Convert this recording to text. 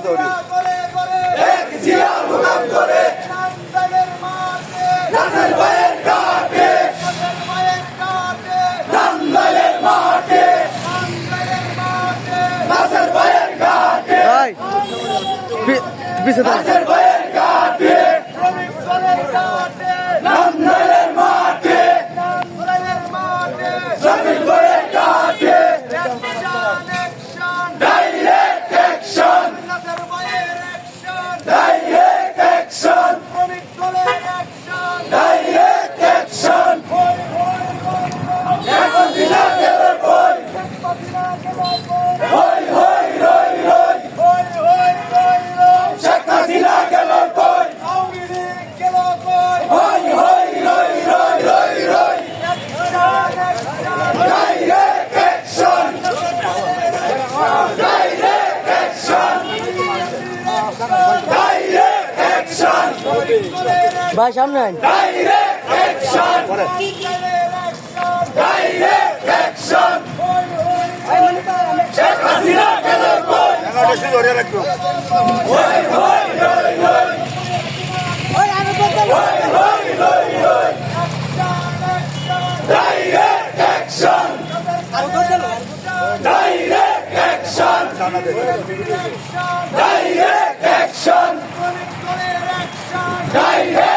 দৌড়ে এক জিয়া হুকুম করে নাসের ভাইয়ের ঘাটে নান্দাইলের মাঠে নাসের ভাইয়ের ঘাটে নাসের ভাইয়ের ঘাটে নান্দাইলের মাঠে শ্রমিক ভাইয়ের ঘাটে direct action direct action direct action এখন দিনা গেল কই হই হই রই রই শেখ হাসিনা গেল কই হই হই রই রই রই রই direct action direct action direct action ভাই সামনে direct action direct action Sheikh Hasina গেল কই হই হই রই রই হই হই রই রই direct action direct action direct action direct